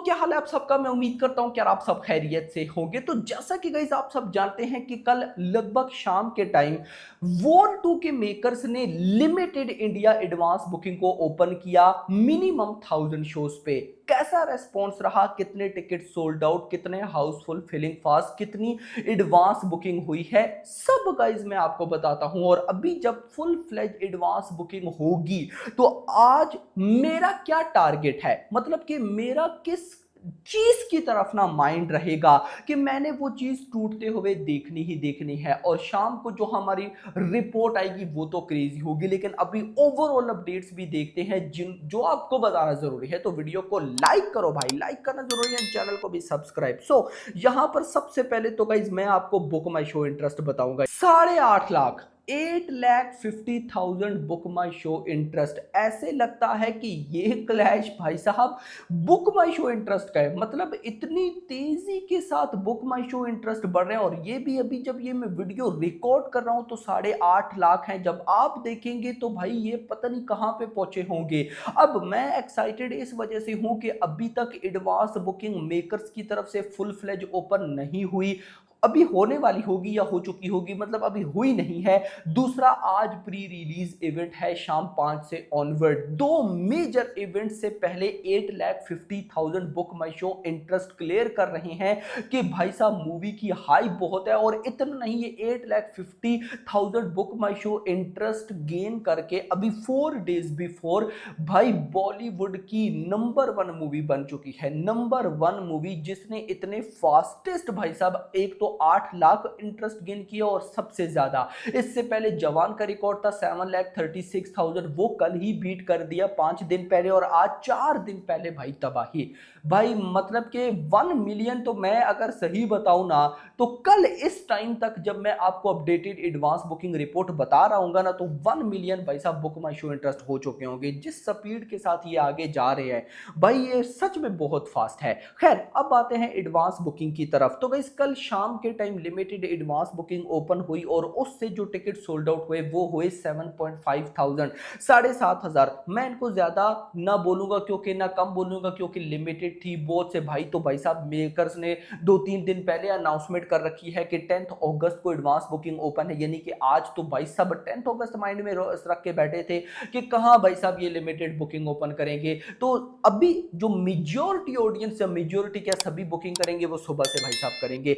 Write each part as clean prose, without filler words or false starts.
क्या हाल है आप सबका। मैं उम्मीद करता हूं कि यार आप सब खैरियत से होंगे। तो जैसा कि गाइस आप सब जानते हैं कि कल लगभग शाम के टाइम वॉर 2 के मेकर्स ने लिमिटेड इंडिया एडवांस बुकिंग को ओपन किया मिनिमम 1000 शोज पे। कैसा रेस्पॉन्स रहा, कितने टिकट सोल्ड आउट, कितने हाउसफुल, फिलिंग फास्ट, कितनी एडवांस बुकिंग हुई है, सब गाइस मैं आपको बताता हूं। और अभी जब फुल फ्लेज एडवांस बुकिंग होगी तो आज मेरा क्या टारगेट है, मतलब कि मेरा किस चीज की तरफ ना माइंड रहेगा कि मैंने वो चीज टूटते हुए देखनी ही देखनी है। और शाम को जो हमारी रिपोर्ट आएगी वो तो क्रेजी होगी, लेकिन अभी ओवरऑल अपडेट्स भी देखते हैं जिन जो आपको बताना जरूरी है। तो वीडियो को लाइक करो भाई, लाइक करना जरूरी है, चैनल को भी सब्सक्राइब। यहां पर सबसे पहले तो गाइज मैं आपको बुक माई शो इंटरेस्ट बताऊंगा। 8.5 लाख 8,50,000 बुक माई शो इंटरेस्ट। ऐसे लगता है कि ये क्लैश भाई साहब बुक माई शो इंटरेस्ट का है। मतलब इतनी तेजी के साथ बुक माई शो इंटरेस्ट बढ़ रहे हैं। और ये भी अभी जब ये मैं वीडियो रिकॉर्ड कर रहा हूं तो 8.5 लाख हैं। जब आप देखेंगे तो भाई ये पता नहीं कहां पे पहुंचे होंगे। अब मैं एक्साइटेड इस वजह से हूं कि अभी तक एडवांस बुकिंग मेकर्स की तरफ से फुल फ्लेज ओपन नहीं हुई, अभी होने वाली होगी या हो चुकी होगी, मतलब अभी हुई नहीं है। दूसरा, आज प्री रिलीज इवेंट है शाम 5 से ऑनवर्ड। दो मेजर इवेंट से पहले 8,50,000 बुक माई शो इंटरेस्ट क्लियर कर रहे हैं कि भाई साहब मूवी की हाइप बहुत है। और इतना नहीं, ये 8,50,000 बुक माई शो इंटरेस्ट गेन करके अभी 4 डेज बिफोर भाई बॉलीवुड की नंबर 1 मूवी बन चुकी है। नंबर 1 मूवी जिसने इतने फास्टेस्ट भाई साहब एक तो 8 लाख इंटरेस्ट गेन किया। और सबसे ज्यादा इससे पहले जवान का रिकॉर्ड था 7,36,000, वो कल ही बीट कर दिया 5 दिन पहले। और आज 4 दिन पहले भाई तबाही भाई, मतलब कि 1 मिलियन। तो मैं अगर सही बताऊं ना तो कल इस टाइम तक जब मैं आपको अपडेटेड एडवांस बुकिंग रिपोर्ट बता रहा हूं ना तो 1 मिलियन भाई साहब बुक माई शो इंटरेस्ट हो चुके होंगे। जिस स्पीड के साथ ये आगे जा रहे हैं भाई ये सच में बहुत फास्ट है। खैर अब आते हैं एडवांस बुकिंग की तरफ। तो गाइस कल शाम के time limited advance booking open हुई और उससे जो टिकट सोल्ड आउट हुए वो हुए 7,500, 7,500। मैं इनको ज्यादा ना बोलूंगा क्योंकि ना कम बोलूंगा क्योंकि लिमिटेड थी बहुत से भाई। तो भाई साहब मेकर्स ने 2-3 दिन पहले अनाउंसमेंट कर रखी है कि 10 अगस्त को एडवांस बुकिंग ओपन है, यानी कि आज। तो भाई साहब 10 अगस्त माइंड में रख के बैठे थे कि कहां भाई साहब ये लिमिटेड बुकिंग ओपन करेंगे। तो अभी जो मेजॉरिटी ऑडियंस या मेजॉरिटी क्या सभी बुकिंग करेंगे वो सुबह से भाई साहब करेंगे।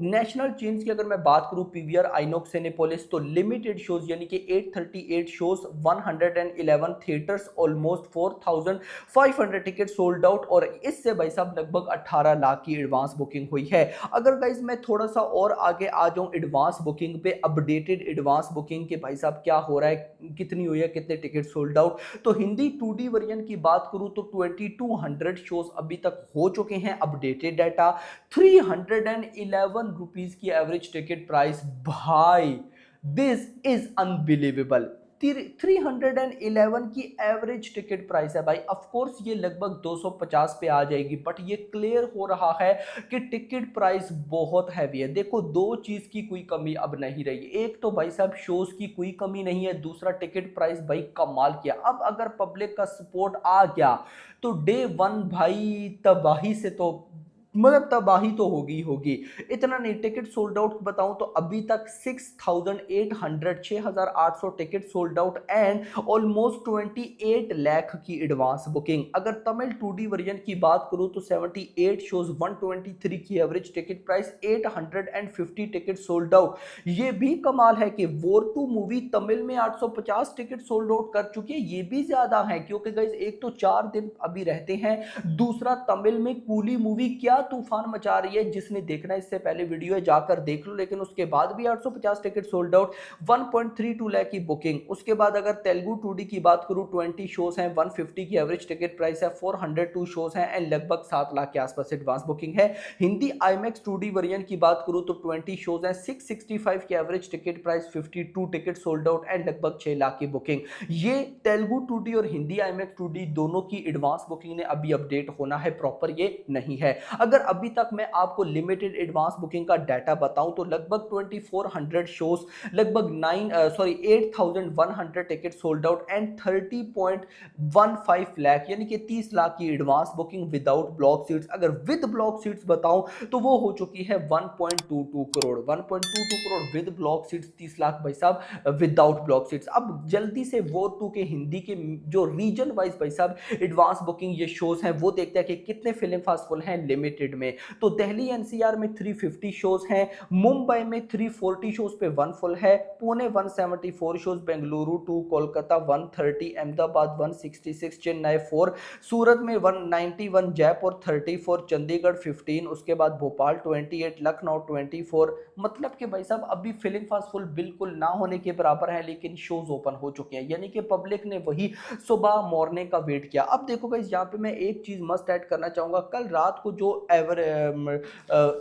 नेशनल चेन्स की अगर मैं बात करूं पीवीआर, आइनॉक्स, सिनेपोलिस, तो लिमिटेड शोज यानी कि 838 shows, 111 theatres, almost 4,500 ticket sold out. और इससे भाई साहब लगभग 18 लाख की एडवांस बुकिंग हुई है। अगर गाइज मैं थोड़ा सा और आगे आ जाऊं एडवांस बुकिंग पे, अपडेटेड एडवांस बुकिंग के भाई साहब क्या हो रहा है, कितनी हुई है, कितने टिकट सोल्ड आउट। तो हिंदी 2D वर्जन की बात करूं तो 2200 शोज अभी तक हो चुके हैं। अपडेटेड डाटा 311 रुपीज की एवरेज टिकट प्राइस। भाई दिस इज अनबिलीवेबल। 311 की एवरेज टिकट प्राइस है भाई। ऑफ कोर्स ये लगभग 250 पे आ जाएगी, बट ये क्लियर हो रहा है कि टिकट प्राइस बहुत हैवी है। देखो दो चीज की कोई कमी अब नहीं रही, एक तो भाई साहब शोज की कोई कमी नहीं है, दूसरा टिकट प्राइस भाई कमाल किया। अब अगर पब्लिक का सपोर्ट आ गया तो डे 1 भाई तबाही से तो मतलब तबाही तो होगी होगी। इतना नहीं, टिकट सोल्ड आउट बताऊं तो अभी तक 6,800 ticket sold out and almost 28 lakh की एडवांस बुकिंग। अगर तमिल 2D वर्जन की बात करूं तो 78 शोज, 123 की average ticket price, 850 ticket sold out. ये भी कमाल है कि वॉर 2 मूवी तमिल में 850 टिकट सोल्ड आउट कर चुकी है। ये भी ज्यादा है क्योंकि गाइस एक तो 4 दिन अभी रहते हैं, दूसरा तमिल में कूली मूवी क्या तूफान मचा रही है। जिसने देखना इससे पहले वीडियो है जाकर देख लो। लेकिन उसके बाद भी 850 टिकट सोल्ड आउट, 1.32 लाख की बुकिंग। उसके बाद अगर तेलुगु 2D की बात करूं 20 शोज हैं, 150 की एवरेज टिकट प्राइस है, 402 शोज हैं एंड लगभग 7 लाख के आसपास एडवांस बुकिंग है। हिंदी आईमैक्स 2D वर्जन की बात करूं तो 20 शोज हैं, 665 की average ticket price, 52 ticket sold out and लगभग 6 लाख की बुकिंग। ये तेलुगु 2D और हिंदी आईमैक्स 2D दोनों की एडवांस बुकिंग ने अभी अपडेट होना है, प्रॉपर ये नहीं है। अगर अगर अभी तक मैं आपको लिमिटेड एडवांस बुकिंग का डाटा बताऊं तो लगभग 2400 शोज, लगभग 8100 ticket sold out and 30.15 lakh यानी कि 30 लाख की advance booking without block seats. अगर विद ब्लॉक सीट्स बताऊं तो वो हो चुकी है 1.22 crore, 1.22 crore with block seats, 30 lakh भाई साहब विदाउट ब्लॉक सीट्स। अब जल्दी से वॉर 2 के हिंदी के जो रीजन वाइज भाई साहब एडवांस बुकिंग ये शोज हैं वो देखते हैं कि कितने फिल्म फास्टफुल हैं लिमिटेड में। तो दिल्ली एनसीआर में 350 शोज हैं, मुंबई में 340 शोज पे 1 फुल है, पुणे 174 शोज, बेंगलुरु 2, कोलकाता 130, अहमदाबाद 166, चेन्नई 4, सूरत में 191, जयपुर 34, चंडीगढ़ 15, उसके बाद भोपाल 28, लखनऊ 24। मतलब कि भाई साहब अभी फिलिंग फास्टफुल बिल्कुल ना होने के बराबर है, लेकिन शोज ओपन हो चुके हैं, यानी कि पब्लिक ने वही सुबह मॉर्निंग का वेट किया। अब देखो गाइस यहाँ पे मैं एक चीज मस्ट ऐड करना चाहूंगा, कल रात को जो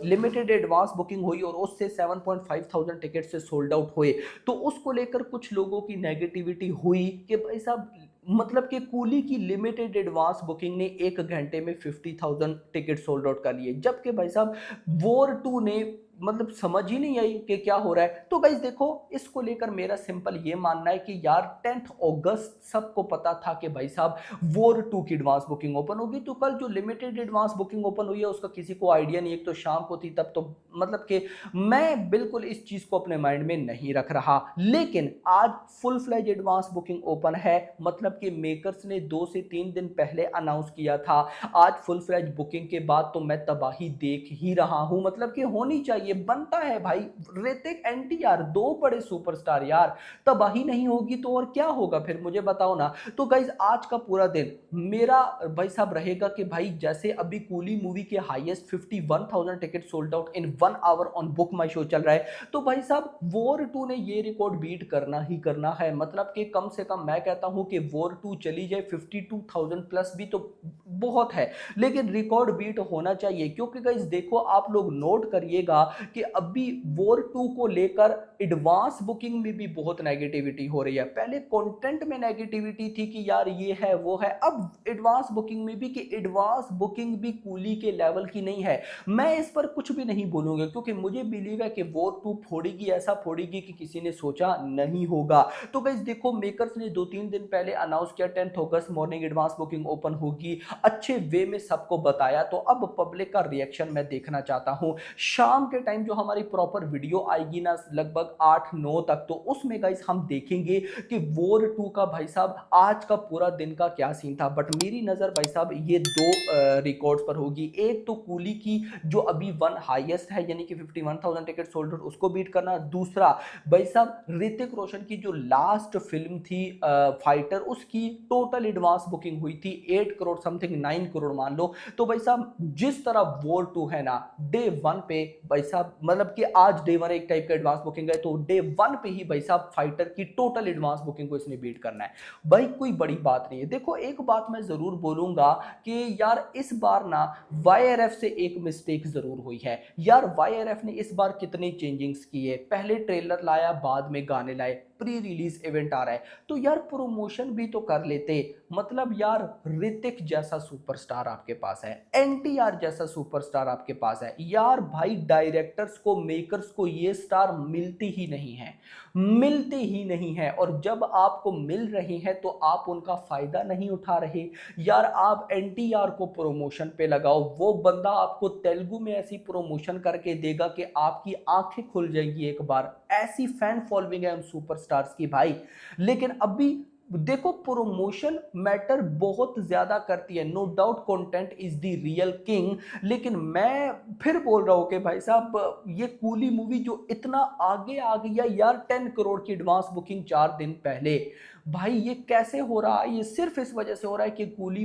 लिमिटेड एडवांस बुकिंग हुई और उससे 7.5 थाउजेंड टिकट से सोल्ड आउट हुए, तो उसको लेकर कुछ लोगों की नेगेटिविटी हुई कि भाई साहब मतलब कि कूली की लिमिटेड एडवांस बुकिंग ने 1 घंटे में 50,000 टिकट सोल्ड आउट कर लिए, जबकि भाई साहब वॉर 2 ने मतलब समझ ही नहीं आई कि क्या हो रहा है। तो गाइस देखो इसको लेकर मेरा सिंपल ये मानना है कि यार 10 अगस्त सबको पता था कि भाई साहब वॉर 2 की एडवांस बुकिंग ओपन होगी, तो कल जो लिमिटेड एडवांस बुकिंग ओपन हुई है उसका किसी को आइडिया नहीं, एक तो शाम को थी तब, तो मतलब कि मैं बिल्कुल इस चीज को अपने माइंड में नहीं रख रहा। लेकिन आज full fledge advance booking open है, मतलब कि मेकर्स ने 2 से 3 दिन पहले अनाउंस किया था। आज फुल फ्लैज बुकिंग के बाद तो मैं तबाही देख ही रहा हूं, मतलब कि होनी चाहिए, बनता है भाई। ऋतिक एनटीआर 2 बड़े सुपरस्टार यार, तबाही नहीं होगी तो और क्या होगा फिर, मुझे बताओ ना। तो गाइज आज का पूरा दिन मेरा भाई साहब रहेगा कि भाई जैसे अभी कूली मूवी के highest 51,000 ticket sold out in 1 hour on BookMyShow चल रहा है, तो भाई साहब वॉर 2 ने ये रिकॉर्ड बीट करना ही करना है। मतलब कि कम से कम मैं कहता हूं कि वॉर 2 चली जाए 52,000 प्लस भी तो बहुत है, लेकिन रिकॉर्ड बीट होना चाहिए। क्योंकि गाइज देखो आप लोग नोट करिएगा कि अभी वॉर 2 को लेकर एडवांस बुकिंग में भी बहुत नेगेटिविटी हो रही है। पहले कंटेंट में नेगेटिविटी थी कि यार ये है वो है, अब एडवांस बुकिंग में भी कि एडवांस बुकिंग भी कूली के लेवल की नहीं है। मैं इस पर कुछ भी नहीं बोलूंगा क्योंकि मुझे बिलीव है कि वॉर 2 फोड़ेगी, ऐसा फोड़ेगी कि किसी ने सोचा नहीं होगा। तो गाइस देखो मेकर्स ने 2-3 दिन पहले अनाउंस किया 10 अगस्त मॉर्निंग एडवांस बुकिंग ओपन होगी, अच्छे वे में सबको बताया। तो अब पब्लिक का रिएक्शन मैं देखना चाहता हूं। शाम के टाइम जो हमारी प्रॉपर वीडियो आएगी ना लगभग 8-9 तक, तो उसमें गाइस हम देखेंगे कि वॉर 2 का भाई साहब आज का पूरा दिन का क्या सीन था। बट मेरी नजर भाई साहब ये 2 रिकॉर्ड्स पर होगी। एक तो कूली की जो अभी 1 हाईएस्ट है यानी कि 51,000 टिकट सोल्ड आउट, उसको बीट करना। दूसरा भाई साहब ऋतिक रोशन की जो लास्ट फिल्म थी फाइटर, उसकी टोटल एडवांस बुकिंग हुई थी 8 करोड़ समथिंग, 9 करोड़ मान लो। तो भाई साहब जिस तरह वॉर 2 है ना, डे 1 पे भाई साहब मतलब कि आज डे 1 एक टाइप का एडवांस बुकिंग है, तो डे 1 पे ही भाई साहब फाइटर की टोटल एडवांस बुकिंग को इसने बीट करना है। भाई कोई बड़ी बात नहीं है। देखो एक बात मैं जरूर बोलूंगा कि यार इस बार ना वाईआरएफ से एक मिस्टेक जरूर हुई है यार। वाईआरएफ ने इस बार कितने चेंजिंग्स किए, पहले ट्रेलर लाया बाद में गाने लाए, प्री रिलीज इवेंट आ रहा है, तो यार प्रमोशन भी तो कर लेते। मतलब यार ऋतिक जैसा सुपरस्टार आपके पास है, एनटीआर जैसा सुपरस्टार आपके पास है यार, भाई डायरेक्टर्स को मेकर्स को ये स्टार मिलती ही नहीं है, मिलते ही नहीं है। और जब आपको मिल रहे हैं तो आप उनका फायदा नहीं उठा रहे यार। आप एनटीआर को प्रमोशन पे लगाओ, वो बंदा आपको तेलुगु में ऐसी प्रमोशन करके देगा कि आपकी आंखें खुल जाएंगी एक बार। ऐसी फैन फॉलोइंग है उन सुपरस्टार्स की भाई। लेकिन अभी देखो प्रमोशन मैटर बहुत ज्यादा करती है, no doubt content is the real king. लेकिन मैं फिर बोल रहा हूं कि भाई साहब ये कूली मूवी जो इतना आगे आ गई है यार, 10 करोड़ की एडवांस बुकिंग 4 दिन पहले, भाई ये कैसे हो रहा है? ये सिर्फ इस वजह से हो रहा है कि कूली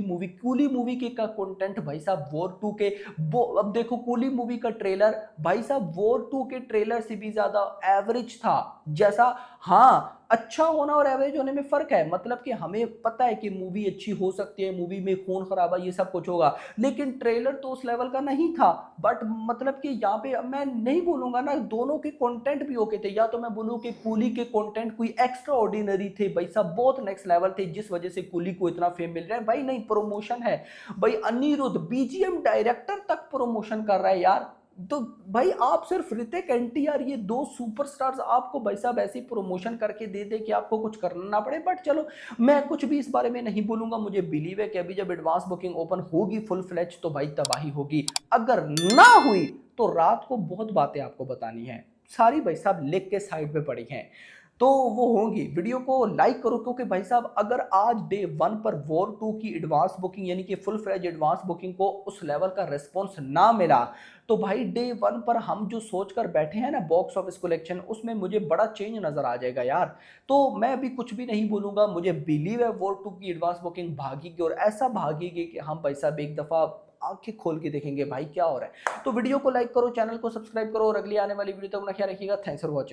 मूवी के का कंटेंट भाई साहब वॉर 2 के अब देखो कूली मूवी का ट्रेलर भाई साहब वॉर 2 के ट्रेलर से भी ज्यादा एवरेज था। जैसा हाँ अच्छा होना और एवरेज होने में फर्क है, मतलब कि हमें पता है कि मूवी अच्छी हो सकती है, मूवी में खून खराबा ये सब कुछ होगा, लेकिन ट्रेलर तो उस लेवल का नहीं था। बट मतलब कि यहाँ पे मैं नहीं बोलूंगा ना, दोनों के कंटेंट भी ओके थे, या तो मैं बोलूँ कि कूली के कंटेंट कोई एक्स्ट्रा ऑर्डिनरी थे भाई साहब, साहब बहुत नेक्स्ट लेवल थे, जिस वजह से कुली को इतना फेम मिल रहा है। भाई नहीं, प्रमोशन है भाई, अनिरुद्ध बीजीएम डायरेक्टर तक प्रमोशन कर रहा है यार। तो भाई आप सिर्फ ऋतिक एनटीआर, ये दो सुपरस्टार्स आपको भाई साहब ऐसी प्रमोशन करके दे दे कि आपको कुछ करना ना पड़े। बट चलो, मैं कुछ भी इस बारे में नहीं बोलूंगा। मुझे बिलीव है कि अभी जब एडवांस बुकिंग ओपन होगी फुल फ्लैच, तो भाई तबाही होगी। अगर ना हुई तो रात को बहुत बातें आपको बतानी है, सारी भाई साहब लिख के साइड पे पड़ी हैं, तो वो होंगी। वीडियो को लाइक करो, क्योंकि भाई साहब अगर आज डे 1 पर वॉर 2 की एडवांस बुकिंग यानी कि फुल फ्लेज एडवांस बुकिंग को उस लेवल का रिस्पॉन्स ना मिला, तो भाई डे 1 पर हम जो सोच कर बैठे हैं ना बॉक्स ऑफिस कलेक्शन, उसमें मुझे बड़ा चेंज नजर आ जाएगा यार। तो मैं अभी कुछ भी नहीं बोलूंगा, मुझे बिलीव है वॉर 2 की एडवांस बुकिंग भागेगी, और ऐसा भागेगी कि हम भाई साहब एक दफा आंखें खोल के देखेंगे भाई क्या हो रहा है। तो वीडियो को लाइक करो, चैनल को सब्सक्राइब करो, और अगली आने वाली वीडियो तक अपना ख्याल रखिएगा। Thanks for watching.